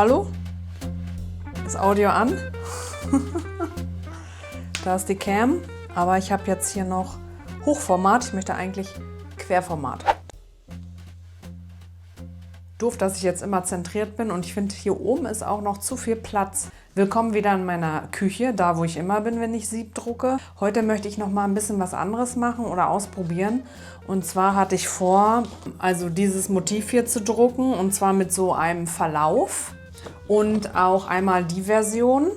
Hallo? Ist Audio an? Da ist die Cam, aber ich habe jetzt hier noch Hochformat. Ich möchte eigentlich Querformat. Doof, dass ich jetzt immer zentriert bin und ich finde, hier oben ist auch noch zu viel Platz. Willkommen wieder in meiner Küche, da wo ich immer bin, wenn ich Sieb drucke. Heute möchte ich noch mal ein bisschen was anderes machen oder ausprobieren. Und zwar hatte ich vor, also dieses Motiv hier zu drucken und zwar mit so einem Verlauf und auch einmal die Version.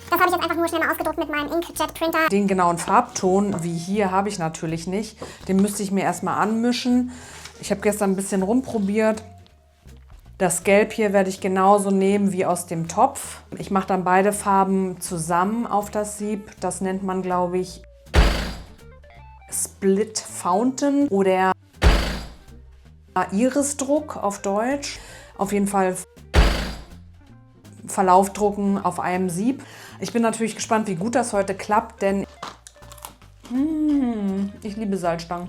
Das habe ich jetzt einfach nur schnell mal ausgedruckt mit meinem Inkjet-Printer. Den genauen Farbton, wie hier, habe ich natürlich nicht. Den müsste ich mir erstmal anmischen. Ich habe gestern ein bisschen rumprobiert. Das Gelb hier werde ich genauso nehmen wie aus dem Topf. Ich mache dann beide Farben zusammen auf das Sieb. Das nennt man, glaube ich, Split Fountain oder Irisdruck auf Deutsch. Auf jeden Fall Verlauf drucken auf einem Sieb. Ich bin natürlich gespannt, wie gut das heute klappt, denn ich liebe Salzstangen.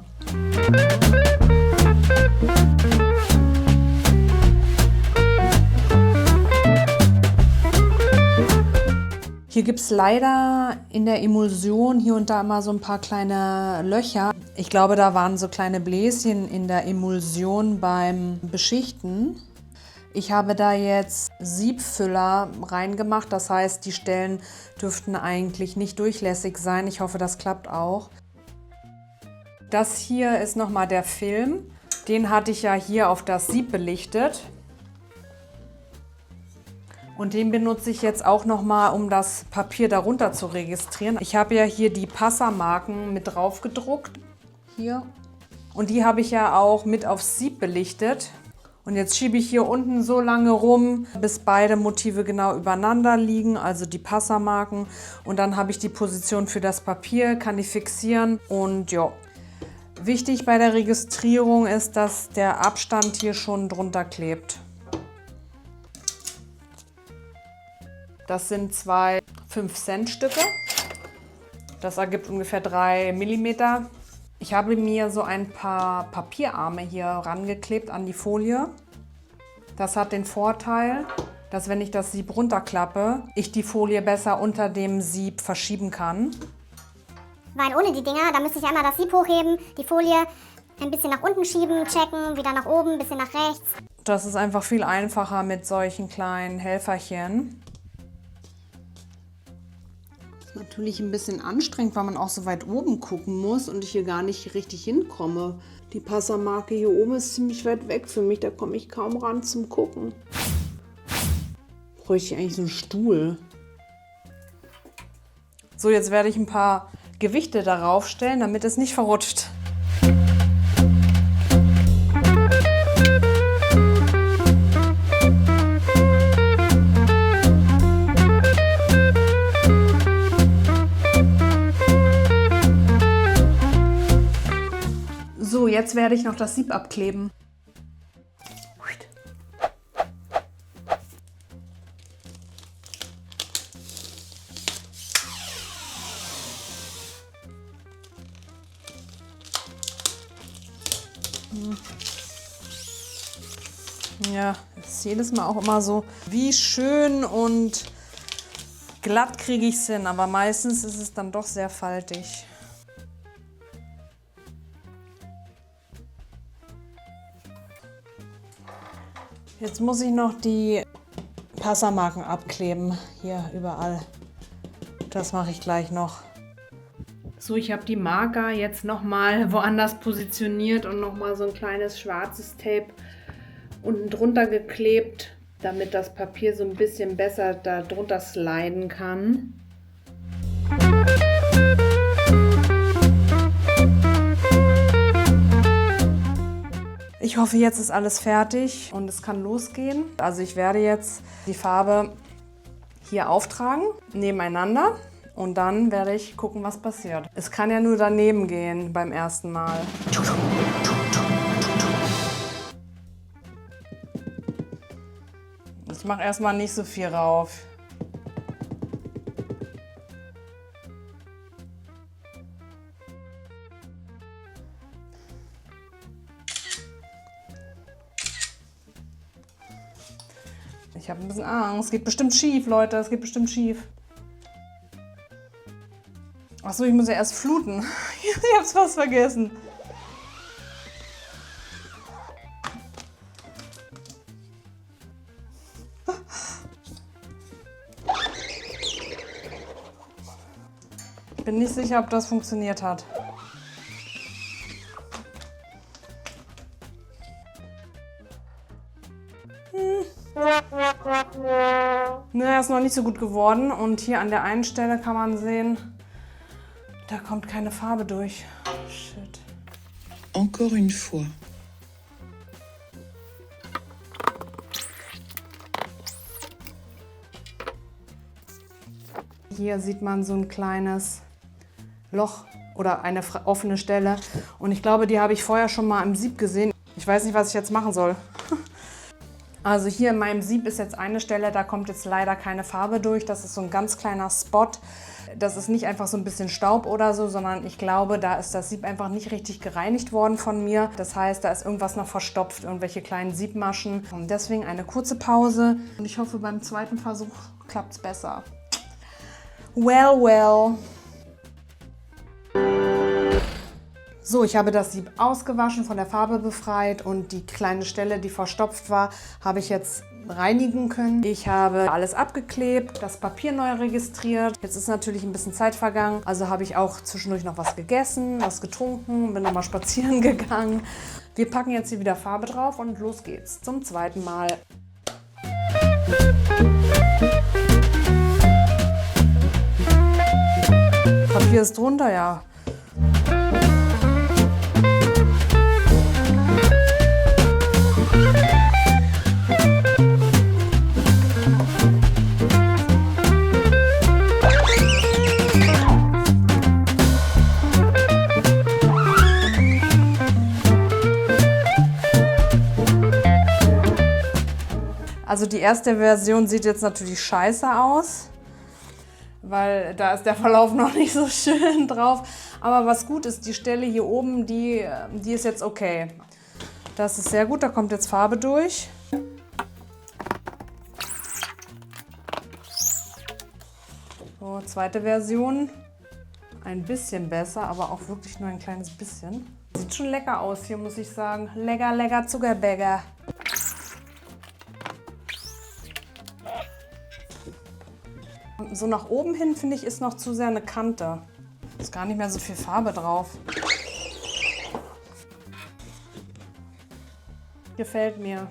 Hier gibt es leider in der Emulsion hier und da immer so ein paar kleine Löcher. Ich glaube, da waren so kleine Bläschen in der Emulsion beim Beschichten. Ich habe da jetzt Siebfüller reingemacht, das heißt, die Stellen dürften eigentlich nicht durchlässig sein. Ich hoffe, das klappt auch. Das hier ist nochmal der Film. Den hatte ich ja hier auf das Sieb belichtet. Und den benutze ich jetzt auch nochmal, um das Papier darunter zu registrieren. Ich habe ja hier die Passermarken mit drauf gedruckt. Hier. Und die habe ich ja auch mit aufs Sieb belichtet. Und jetzt schiebe ich hier unten so lange rum, bis beide Motive genau übereinander liegen, also die Passermarken. Und dann habe ich die Position für das Papier, kann die fixieren. Und ja, wichtig bei der Registrierung ist, dass der Abstand hier schon drunter klebt. Das sind zwei 5-Cent-Stücke. Das ergibt ungefähr 3 mm. Ich habe mir so ein paar Papierarme hier rangeklebt an die Folie. Das hat den Vorteil, dass wenn ich das Sieb runterklappe, ich die Folie besser unter dem Sieb verschieben kann. Weil ohne die Dinger, da müsste ich einmal das Sieb hochheben, die Folie ein bisschen nach unten schieben, checken, wieder nach oben, ein bisschen nach rechts. Das ist einfach viel einfacher mit solchen kleinen Helferchen. Natürlich ein bisschen anstrengend, weil man auch so weit oben gucken muss und ich hier gar nicht richtig hinkomme. Die Passermarke hier oben ist ziemlich weit weg für mich, da komme ich kaum ran zum Gucken. Bräuchte ich eigentlich so einen Stuhl. So, jetzt werde ich ein paar Gewichte darauf stellen, damit es nicht verrutscht. So, jetzt werde ich noch das Sieb abkleben. Ja, es ist jedes Mal auch immer so, wie schön und glatt kriege ich es hin, aber meistens ist es dann doch sehr faltig. Jetzt muss ich noch die Passermarken abkleben, hier überall. Das mache ich gleich noch. So, ich habe die Marker jetzt nochmal woanders positioniert und nochmal so ein kleines schwarzes Tape unten drunter geklebt, damit das Papier so ein bisschen besser da drunter sliden kann. Ich hoffe, jetzt ist alles fertig und es kann losgehen. Also ich werde jetzt die Farbe hier auftragen, nebeneinander. Und dann werde ich gucken, was passiert. Es kann ja nur daneben gehen beim ersten Mal. Ich mache erstmal nicht so viel rauf. Ich habe ein bisschen Angst. Es geht bestimmt schief, Leute. Es geht bestimmt schief. Achso, ich muss ja erst fluten. Ich hab's fast vergessen. Ich bin nicht sicher, ob das funktioniert hat. Naja, ist noch nicht so gut geworden. Und hier an der einen Stelle kann man sehen, da kommt keine Farbe durch. Shit. Encore une fois. Hier sieht man so ein kleines Loch oder eine offene Stelle. Und ich glaube, die habe ich vorher schon mal im Sieb gesehen. Ich weiß nicht, was ich jetzt machen soll. Also hier in meinem Sieb ist jetzt eine Stelle, da kommt jetzt leider keine Farbe durch. Das ist so ein ganz kleiner Spot. Das ist nicht einfach so ein bisschen Staub oder so, sondern ich glaube, da ist das Sieb einfach nicht richtig gereinigt worden von mir. Das heißt, da ist irgendwas noch verstopft, irgendwelche kleinen Siebmaschen. Und deswegen eine kurze Pause. Und ich hoffe, beim zweiten Versuch klappt es besser. Well, well. So, ich habe das Sieb ausgewaschen, von der Farbe befreit und die kleine Stelle, die verstopft war, habe ich jetzt reinigen können. Ich habe alles abgeklebt, das Papier neu registriert. Jetzt ist natürlich ein bisschen Zeit vergangen, also habe ich auch zwischendurch noch was gegessen, was getrunken, bin nochmal spazieren gegangen. Wir packen jetzt hier wieder Farbe drauf und los geht's zum zweiten Mal. Papier ist drunter, ja. Also die erste Version sieht jetzt natürlich scheiße aus, weil da ist der Verlauf noch nicht so schön drauf. Aber was gut ist, die Stelle hier oben, die ist jetzt okay. Das ist sehr gut, da kommt jetzt Farbe durch. So, zweite Version. Ein bisschen besser, aber auch wirklich nur ein kleines bisschen. Sieht schon lecker aus hier, muss ich sagen. Lecker, lecker Zuckerbäcker. So nach oben hin, finde ich, ist noch zu sehr eine Kante. Ist gar nicht mehr so viel Farbe drauf. Gefällt mir.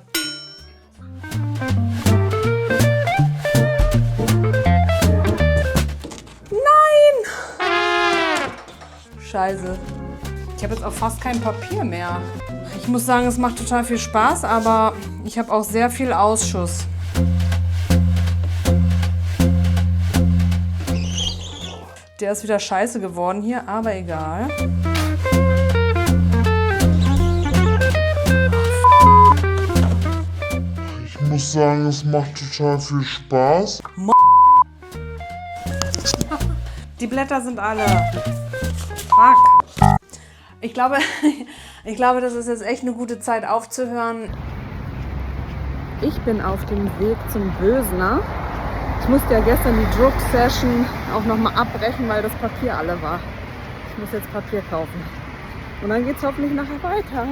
Nein! Scheiße. Ich habe jetzt auch fast kein Papier mehr. Ich muss sagen, es macht total viel Spaß, aber ich habe auch sehr viel Ausschuss. Der ist wieder scheiße geworden hier, aber egal. Ich muss sagen, es macht total viel Spaß. Die Blätter sind alle. Fuck. Ich glaube, das ist jetzt echt eine gute Zeit aufzuhören. Ich bin auf dem Weg zum Bösner. Ich musste ja gestern die Drucksession auch nochmal abbrechen, weil das Papier alle war. Ich muss jetzt Papier kaufen. Und dann geht es hoffentlich nachher weiter.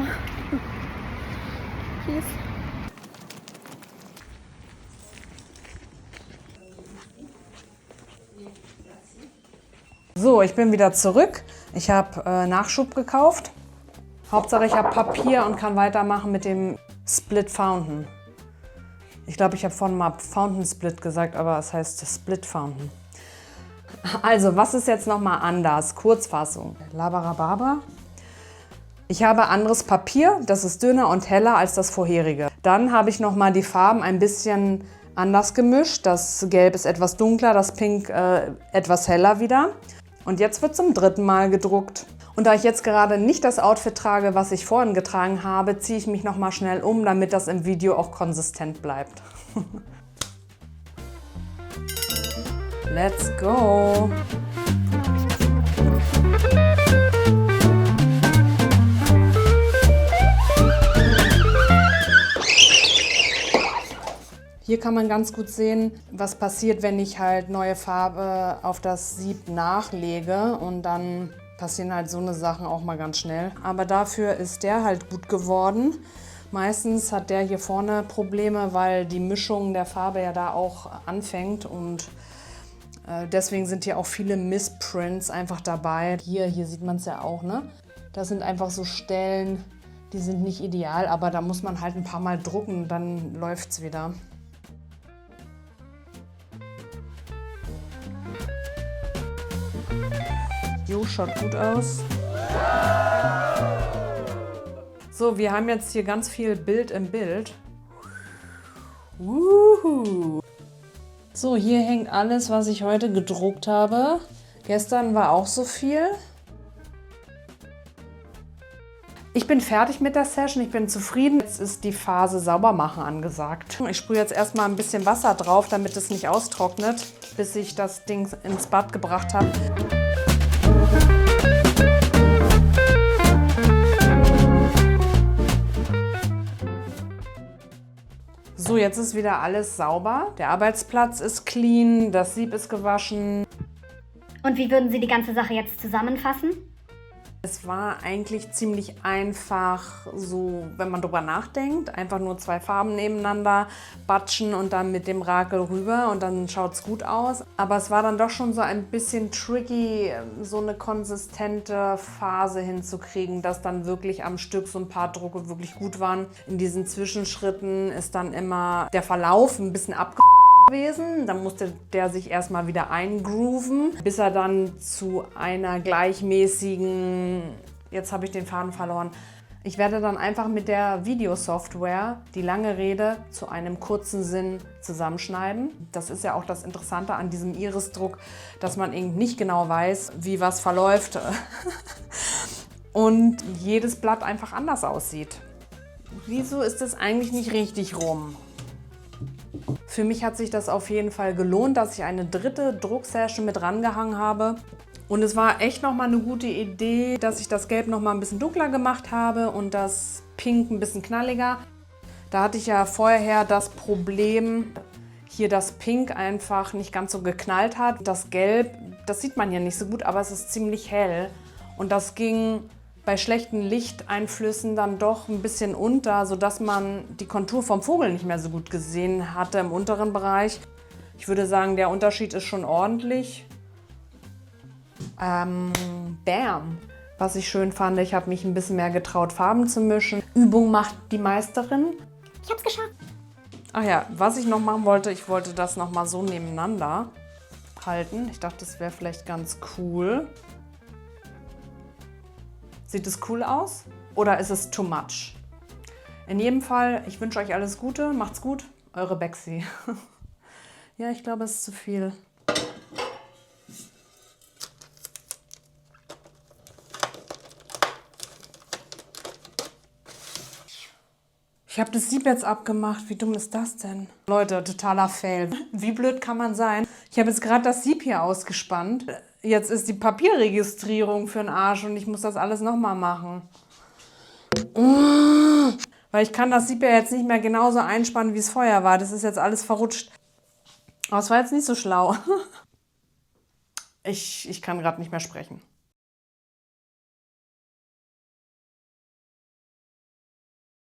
Peace. So, ich bin wieder zurück. Ich habe Nachschub gekauft. Hauptsache ich habe Papier und kann weitermachen mit dem Split Fountain. Ich glaube, ich habe vorhin mal Fountain Split gesagt, aber es heißt Split Fountain. Also, was ist jetzt nochmal anders? Kurzfassung. Labarababa. Ich habe anderes Papier, das ist dünner und heller als das vorherige. Dann habe ich nochmal die Farben ein bisschen anders gemischt. Das Gelb ist etwas dunkler, das Pink etwas heller wieder. Und jetzt wird zum dritten Mal gedruckt. Und da ich jetzt gerade nicht das Outfit trage, was ich vorhin getragen habe, ziehe ich mich nochmal schnell um, damit das im Video auch konsistent bleibt. Let's go! Hier kann man ganz gut sehen, was passiert, wenn ich halt neue Farbe auf das Sieb nachlege und dann passieren halt so eine Sachen auch mal ganz schnell. Aber dafür ist der halt gut geworden. Meistens hat der hier vorne Probleme, weil die Mischung der Farbe ja da auch anfängt und deswegen sind hier auch viele Missprints einfach dabei. Hier sieht man es ja auch, ne? Das sind einfach so Stellen, die sind nicht ideal, aber da muss man halt ein paar Mal drucken, dann läuft es wieder. Jo, schaut gut aus. So, wir haben jetzt hier ganz viel Bild im Bild. So, hier hängt alles, was ich heute gedruckt habe. Gestern war auch so viel. Ich bin fertig mit der Session, ich bin zufrieden. Jetzt ist die Phase Saubermachen angesagt. Ich sprühe jetzt erstmal ein bisschen Wasser drauf, damit es nicht austrocknet, bis ich das Ding ins Bad gebracht habe. So, jetzt ist wieder alles sauber. Der Arbeitsplatz ist clean, das Sieb ist gewaschen. Und wie würden Sie die ganze Sache jetzt zusammenfassen? Es war eigentlich ziemlich einfach, so wenn man drüber nachdenkt. Einfach nur 2 Farben nebeneinander batschen und dann mit dem Rakel rüber und dann schaut es gut aus. Aber es war dann doch schon so ein bisschen tricky, so eine konsistente Phase hinzukriegen, dass dann wirklich am Stück so ein paar Drucke wirklich gut waren. In diesen Zwischenschritten ist dann immer der Verlauf ein bisschen abgefahren gewesen. Dann musste der sich erstmal wieder eingrooven, bis er dann zu einer gleichmäßigen, jetzt habe ich den Faden verloren. Ich werde dann einfach mit der Videosoftware die lange Rede zu einem kurzen Sinn zusammenschneiden. Das ist ja auch das Interessante an diesem Iris-Druck, dass man eben nicht genau weiß, wie was verläuft und jedes Blatt einfach anders aussieht. Wieso ist es eigentlich nicht richtig rum? Für mich hat sich das auf jeden Fall gelohnt, dass ich eine 3. Drucksession mit rangehangen habe. Und es war echt nochmal eine gute Idee, dass ich das Gelb nochmal ein bisschen dunkler gemacht habe und das Pink ein bisschen knalliger. Da hatte ich ja vorher das Problem, hier das Pink einfach nicht ganz so geknallt hat. Das Gelb, das sieht man hier nicht so gut, aber es ist ziemlich hell. Und das ging bei schlechten Lichteinflüssen dann doch ein bisschen unter, sodass man die Kontur vom Vogel nicht mehr so gut gesehen hatte im unteren Bereich. Ich würde sagen, der Unterschied ist schon ordentlich. Bam! Was ich schön fand, ich habe mich ein bisschen mehr getraut, Farben zu mischen. Übung macht die Meisterin. Ich hab's geschafft. Ach ja, was ich noch machen wollte, ich wollte das noch mal so nebeneinander halten. Ich dachte, das wäre vielleicht ganz cool. Sieht es cool aus oder ist es too much? In jedem Fall, ich wünsche euch alles Gute, macht's gut, eure Bexi. Ja, ich glaube, es ist zu viel. Ich habe das Sieb jetzt abgemacht. Wie dumm ist das denn? Leute, totaler Fail. Wie blöd kann man sein? Ich habe jetzt gerade das Sieb hier ausgespannt. Jetzt ist die Papierregistrierung für den Arsch und ich muss das alles nochmal machen. Weil ich kann das Sieb ja jetzt nicht mehr genauso einspannen, wie es vorher war. Das ist jetzt alles verrutscht. Aber es war jetzt nicht so schlau. Ich kann gerade nicht mehr sprechen.